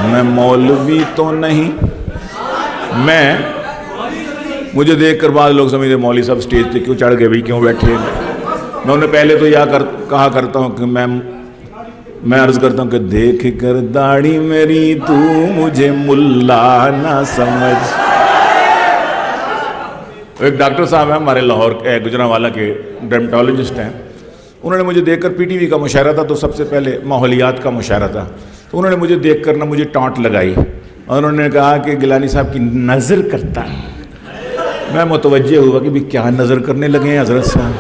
میں مولوی تو نہیں. مجھے دیکھ کر بعض لوگ سمجھتے مولوی صاحب سٹیج پہ کیوں چڑھ گئے بھائی, کیوں بیٹھے. میں انہیں پہلے تو کہا کرتا ہوں کہ میں عرض کرتا ہوں کہ دیکھ کر داڑھی میری تو مجھے ملا نہ سمجھ. ایک ڈاکٹر صاحب ہیں ہمارے لاہور گجرانوالہ کے, ڈرمیٹالوجسٹ ہیں. انہوں نے مجھے دیکھ کر پی ٹی وی کا مشاہرہ تھا تو سب سے پہلے ماحولیات کا مشاہرہ تھا, تو انہوں نے مجھے دیکھ کر مجھے ٹانٹ لگائی اور انہوں نے کہا کہ گیلانی صاحب کی نظر کرتا ہے. میں متوجہ ہوا کہ بھی کیا نظر کرنے لگے ہیں حضرت صاحب.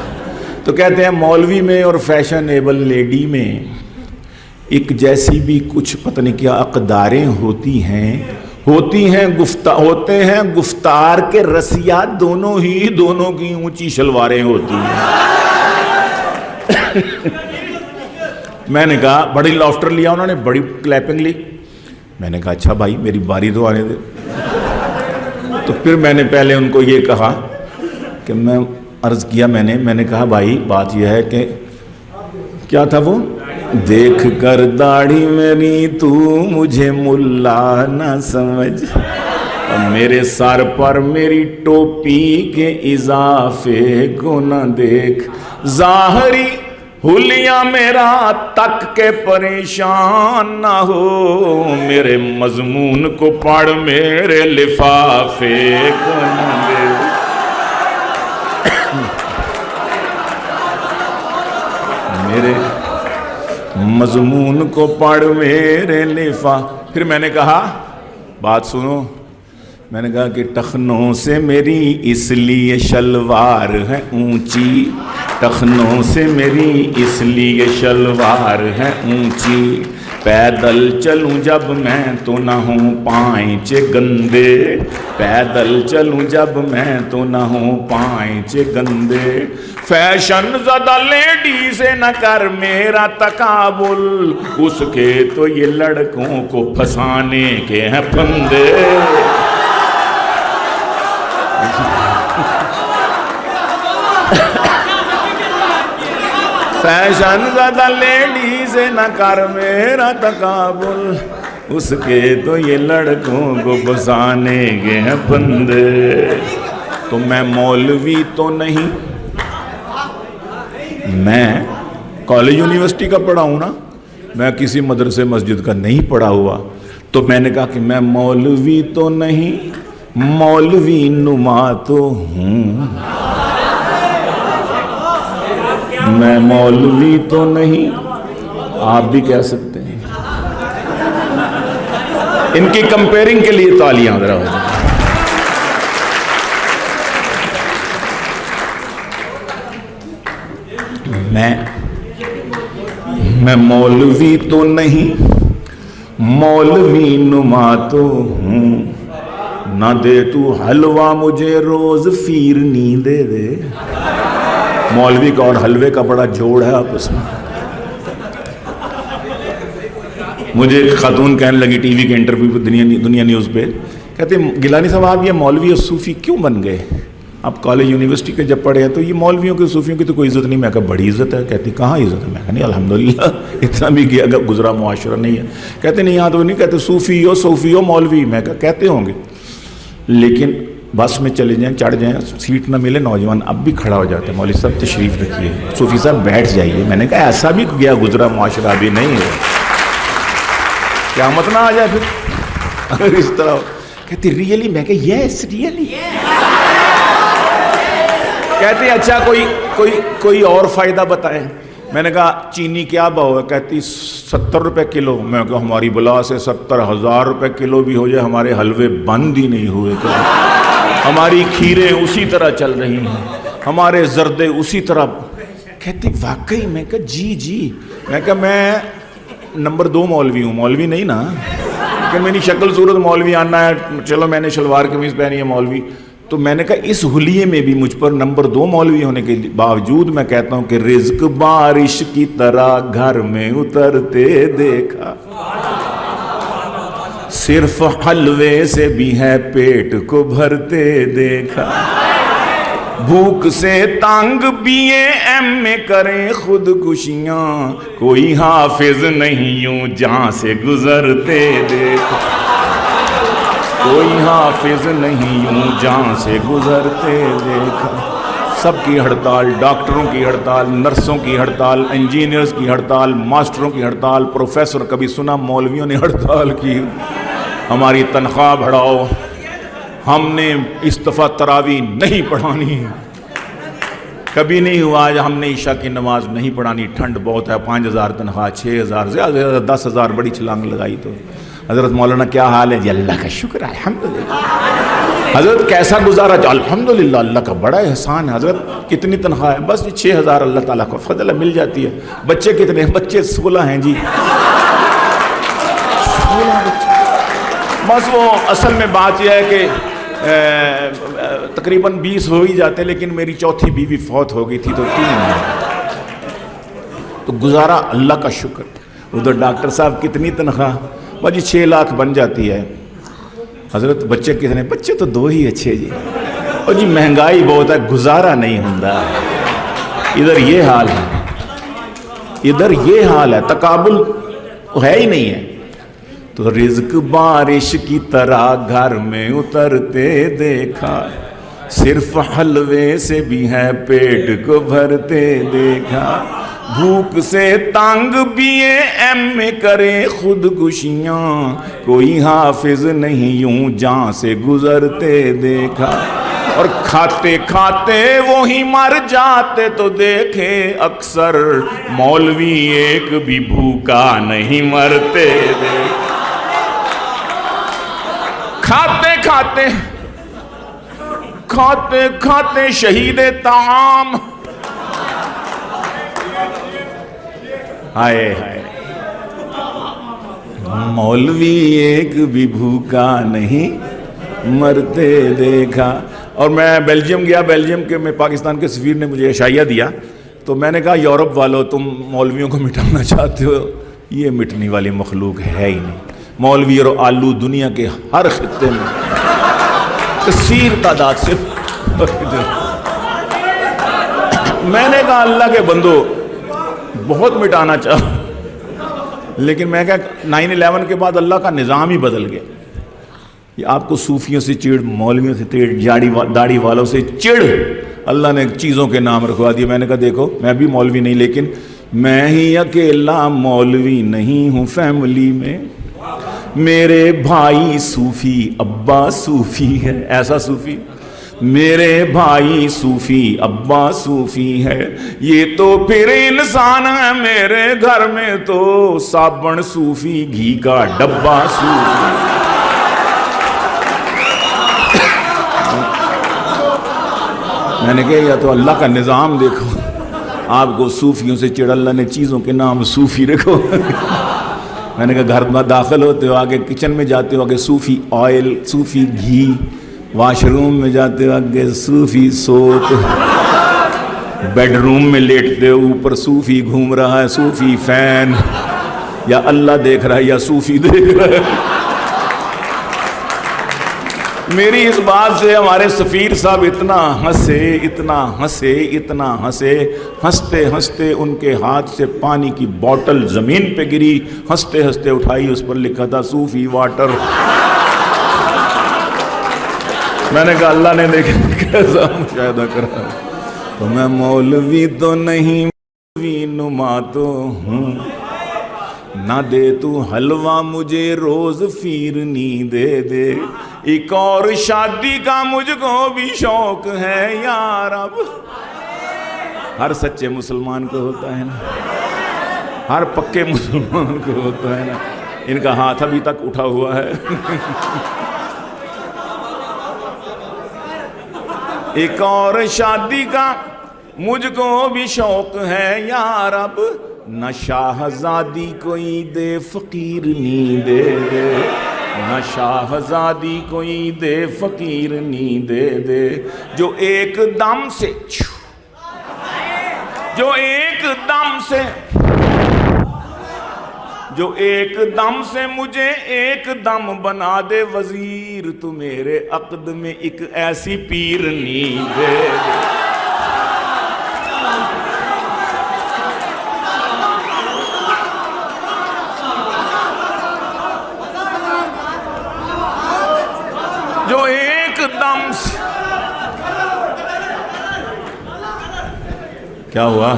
تو کہتے ہیں مولوی میں اور فیشنیبل لیڈی میں ایک جیسی بھی کچھ پتہ نہیں کیا اقداریں ہوتے ہیں گفتار کے رسیا دونوں کی اونچی شلواریں ہوتی ہیں. میں نے کہا بڑی لافٹر لیا, انہوں نے بڑی کلیپنگ لی. میں نے کہا اچھا بھائی میری باری تو آنے دے. تو پھر میں نے پہلے ان کو یہ کہا کہ میں عرض کیا, میں نے کہا بھائی بات یہ ہے کہ کیا تھا وہ, دیکھ کر داڑھی میری تو مجھے ملا نہ سمجھ, اور میرے سر پر میری ٹوپی کے اضافے کو نہ دیکھ, ظاہری حلیہ میرا تک کے پریشان نہ ہو, میرے مضمون کو پڑھ میرے لفافے کو نہ دیکھ. میرے مضمون کو پڑھ میرے پھر میں نے کہا بات سنو, میں نے کہا کہ ٹخنوں سے میری اس لیے شلوار ہے اونچی, ٹخنوں سے میری اس لیے شلوار ہے اونچی, پیدل چلوں جب میں تو نہ ہوں پائنچے گندے, پیدل چلوں جب میں تو نہ ہوں پائنچے گندے, فیشن زدہ لیڈی سے نہ کر میرا تقابل, اس کے تو یہ لڑکوں کو پھنسانے کے ہیں پھندے. فیشن زدہ لیڈی سے نہ کر میرا تقابل, اس کے تو یہ لڑکوں کو پھنسانے کے ہیں پھندے. تو میں مولوی تو نہیں, میں کالج یونیورسٹی کا پڑھا ہوں نا, میں کسی مدرسے مسجد کا نہیں پڑھا ہوا. تو میں نے کہا کہ میں مولوی تو نہیں, مولوی نما تو ہوں. میں مولوی تو نہیں, آپ بھی کہہ سکتے ہیں. ان کی کمپیرنگ کے لیے تالیاں ذرا ہو جائیں. میں مولوی تو نہیں, مولوی نما تو ہوں. نہ دے تو حلوہ مجھے روز فیرنی دے دے. مولوی کا اور حلوے کا بڑا جوڑ ہے آپس میں. مجھے ایک خاتون کہنے لگی ٹی وی کے انٹرویو پہ, دنیا نیوز پہ, کہتے ہیں گیلانی صاحب آپ یہ مولوی اور صوفی کیوں بن گئے؟ آپ کالج یونیورسٹی کے جب پڑھے ہیں تو یہ مولویوں کے صوفیوں کی تو کوئی عزت نہیں. میں کہا بڑی عزت ہے. کہتی کہاں عزت ہے؟ میں کہا نہیں الحمدللہ اتنا بھی کیا گزرا معاشرہ نہیں ہے. کہتے نہیں یہاں تو نہیں کہتے صوفی ہو صوفی ہو مولوی. میں کہا کہتے ہوں گے, لیکن بس میں چلے جائیں چڑھ جائیں سیٹ نہ ملے, نوجوان اب بھی کھڑا ہو جاتے ہیں مولوی صاحب تشریف رکھیے, صوفی صاحب بیٹھ جائیے. میں نے کہا ایسا بھی گیا گزرا معاشرہ ابھی نہیں ہے, قیامت نہ آ جائے پھر اگر اس طرح. کہتی ریئلی؟ میں کہا یس ریئلی. کہتی اچھا کوئی اور فائدہ بتائیں. میں نے کہا چینی کیا بھاؤ ہے؟ کہتی 70 روپے کلو. میں کہا ہماری بلا سے 70,000 روپے کلو بھی ہو جائے ہمارے حلوے بند ہی نہیں ہوئے. ہماری کھیریں اسی طرح چل رہی ہیں, ہمارے زردے اسی طرح. کہتی واقعی؟ میں کہا جی. میں کہا میں نمبر 2 مولوی ہوں, مولوی نہیں نا, کہ میری شکل صورت مولوی آنا ہے. چلو میں نے شلوار قمیض پہنی ہے مولوی. تو میں نے کہا اس حلیے میں بھی مجھ پر نمبر 2 مولوی ہونے کے باوجود میں کہتا ہوں کہ رزق بارش کی طرح گھر میں اترتے دیکھا, صرف حلوے سے بھی ہے پیٹ کو بھرتے دیکھا. بھوک سے تانگ بیے ایم میں کریں خودکشیاں، کوئی حافظ نہیں یوں جہاں سے گزرتے دیکھا، کوئی حافظ نہیں یوں جہاں سے گزرتے دیکھا۔ سب کی ہڑتال، ڈاکٹروں کی ہڑتال، نرسوں کی ہڑتال، انجینئرز کی ہڑتال، ماسٹروں کی ہڑتال، پروفیسر، کبھی سنا مولویوں نے ہڑتال کی، ہماری تنخواہ بڑھاؤ، ہم نے اس دفعہ تراویح نہیں پڑھانی، کبھی نہیں ہوا آج ہم نے عشاء کی نماز نہیں پڑھانی، ٹھنڈ بہت ہے، 5,000 تنخواہ، 6,000، زیادہ سے زیادہ 10,000، بڑی چھلانگ لگائی۔ تو حضرت مولانا کیا حال ہے جی؟ اللہ کا شکر ہے الحمدللہ۔ حضرت کیسا گزارا جی؟ الحمدللہ اللہ کا بڑا احسان ہے۔ حضرت کتنی تنخواہ ہے؟ بس 6,000 اللہ تعالیٰ کو فضل ہے، مل جاتی ہے۔ بچے کتنے ہیں؟ بچے 16 ہیں جی، 16 بچے۔ بس وہ اصل میں بات یہ ہے کہ تقریباً 20 ہو ہی جاتے، لیکن میری چوتھی بیوی فوت ہو گئی تھی تو 3 ہیں، تو گزارا اللہ کا شکر۔ ادھر ڈاکٹر صاحب کتنی تنخواہ؟ بس جی 6 لاکھ بن جاتی ہے۔ حضرت بچے کتنے؟ بچے تو 2 ہی اچھے جی۔ اور جی مہنگائی بہت ہے، گزارا نہیں ہوتا، ادھر یہ حال ہے، ادھر یہ حال ہے، تقابل ہے ہی نہیں ہے۔ تو رزق بارش کی طرح گھر میں اترتے دیکھا، صرف حلوے سے بھی ہے پیٹ کو بھرتے دیکھا، بھوک سے تانگ بیے ایم میں کرے خودکشیاں، کوئی حافظ نہیں یوں جہاں سے گزرتے دیکھا، اور کھاتے کھاتے وہی مر جاتے تو دیکھے اکثر، مولوی ایک بھی بھوکا نہیں مرتے دیکھا۔ کھاتے کھاتے کھاتے کھاتے شہید طعام، ہائے ہائے، مولوی ایک بھی بھوکا نہیں مرتے دیکھا۔ اور میں بیلجیم گیا، بیلجیم کے میں پاکستان کے سفیر نے مجھے عشائیہ دیا، تو میں نے کہا یورپ والوں تم مولویوں کو مٹانا چاہتے ہو، یہ مٹنے والی مخلوق ہے ہی نہیں۔ مولوی اور آلو دنیا کے ہر خطے میں کثیر تعداد سے، میں نے کہا اللہ کے بندو بہت مٹانا چاہا، لیکن میں کہا 9/11 کے بعد اللہ کا نظام ہی بدل گیا۔ یہ آپ کو صوفیوں سے چڑ، مولویوں سے چڑ، داڑھی والوں سے چڑ، اللہ نے چیزوں کے نام رکھوا دیے۔ میں نے کہا دیکھو میں بھی مولوی نہیں، لیکن میں ہی اکیلا مولوی نہیں ہوں فیملی میں، میرے بھائی صوفی، ابا صوفی ہے، ایسا صوفی، میرے بھائی صوفی، ابا صوفی ہے، یہ تو پھر انسان ہے، میرے گھر میں تو صابن صوفی، گھی کا ڈبہ صوفی۔ میں نے کہا یا تو اللہ کا نظام دیکھو، آپ کو صوفیوں سے چڑ، اللہ نے چیزوں کے نام صوفی رکھو۔ میں نے کہا گھر میں داخل ہوتے ہو آگے کچن میں جاتے ہو آگے صوفی آئل، صوفی گھی، واش روم میں جاتے ہو آگے صوفی سوپ، بیڈ روم میں لیٹتے ہو اوپر صوفی گھوم رہا ہے، صوفی فین، یا اللہ دیکھ رہا ہے یا صوفی دیکھ رہا ہے۔ میری اس بات سے ہمارے سفیر صاحب اتنا ہنسے، اتنا ہنسے، اتنا ہنسے، ہنستے ہنستے ان کے ہاتھ سے پانی کی بوٹل زمین پہ گری، ہنستے ہنستے اٹھائی، اس پر لکھا تھا صوفی واٹر۔ میں نے کہا اللہ نے دیکھا کیسا مشاہدہ کرا، تو میں مولوی تو نہیں، مولوی نما تو ہوں، نہ دے تو حلوہ مجھے روز فیرنی دے دے، ایک اور شادی کا مجھ کو بھی شوق ہے یا رب۔ ہر سچے مسلمان کو ہوتا ہے نا، ہر پکے مسلمان کو ہوتا ہے نا۔ ان کا ہاتھ ابھی تک اٹھا ہوا ہے۔ ایک اور شادی کا مجھ کو بھی شوق ہے یا رب، نہ شاہزادی کوئی دے فقیر نی دے دے، نہ شاہزادی کوئی دے فقیر نی دے دے، جو ایک دم سے، جو ایک دم سے، جو ایک دم سے مجھے ایک دم بنا دے وزیر، تو میرے عقد میں ایک ایسی پیرنی دے دے۔ جو ایک دم سے، کیا ہوا؟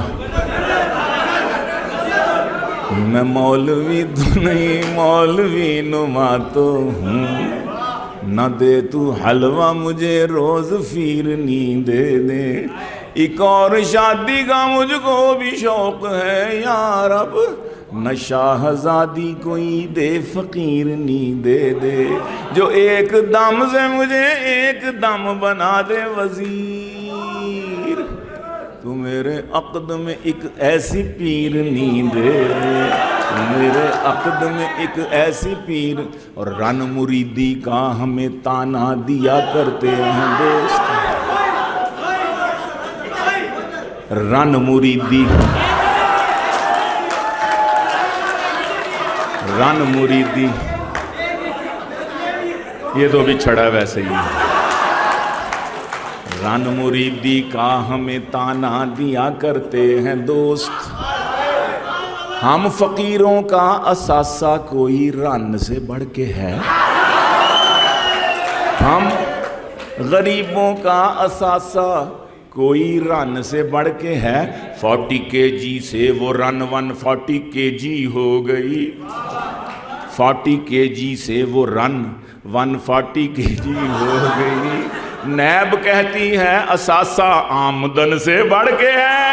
میں مولوی تو نہیں، مولوی نما تو ہوں، نہ دے تو حلوہ مجھے روز فیرنی دے دے، ایک اور شادی کا مجھ کو بھی شوق ہے یا رب، نہ شاہزادی کوئی دے فقیرنی دے دے، جو ایک دم سے مجھے ایک دم بنا دے وزیر، تو میرے عقد میں ایک ایسی پیرنی دے دے، تو میرے عقد میں ایک ایسی پیر۔ اور رن مریدی کا ہمیں تانا دیا کرتے ہیں دوست، رن مریدی، رن مریدی، یہ تو بھی چھڑا ویسے ہی، رن مریدی کا ہمیں تانا دیا کرتے ہیں دوست، ہم فقیروں کا اثاثہ کوئی رن سے بڑھ کے ہے، ہم غریبوں کا اثاثہ کوئی رن سے بڑھ کے ہے، 40 kg سے وہ رن 140 kg ہو گئی، 40 kg سے وہ رن 140 kg ہو گئی، نیب کہتی ہے اثاثہ آمدن سے بڑھ کے ہے،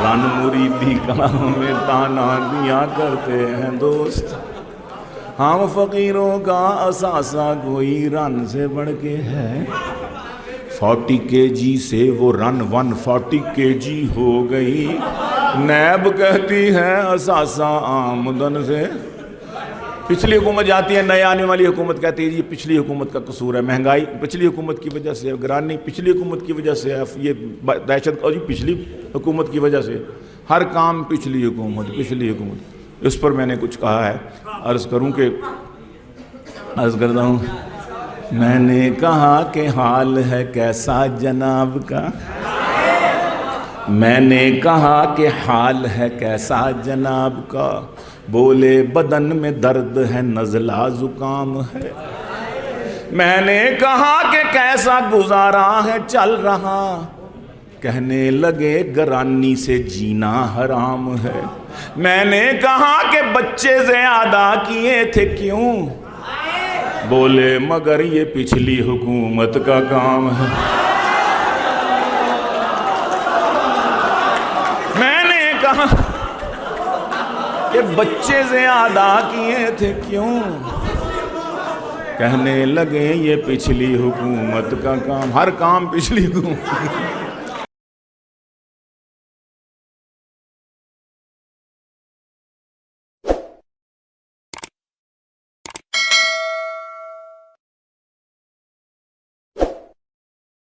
رن مریدی کا ہمیں تانا دیا کرتے ہیں دوست، ہم فقیروں کا اثاثہ کوئی رن سے بڑھ کے ہے، 40 kg سے وہ رن 140 kg ہو گئی، نیب کہتی ہے اثاثہ آمدن سے۔ پچھلی حکومت جاتی ہے، نئے آنے والی حکومت کہتی ہے یہ پچھلی حکومت کا قصور ہے، مہنگائی پچھلی حکومت کی وجہ سے، گرانی پچھلی حکومت کی وجہ سے، یہ دہشت گردی پچھلی حکومت کی وجہ سے، ہر کام پچھلی حکومت، پچھلی حکومت۔ اس پر میں نے کچھ کہا ہے، عرض کرتا ہوں، میں نے کہا کہ حال ہے کیسا جناب کا، میں نے کہا کہ حال ہے کیسا جناب کا، بولے بدن میں درد ہے نزلہ زکام ہے، میں نے کہا کہ کیسا گزارا ہے چل رہا، کہنے لگے گرانی سے جینا حرام ہے، میں نے کہا کہ بچے زیادہ کیے تھے کیوں، بولے مگر یہ پچھلی حکومت کا کام ہے، میں نے کہا کہ بچے زیادہ کیے تھے کیوں، کہنے لگے یہ پچھلی حکومت کا کام، ہر کام پچھلی حکومت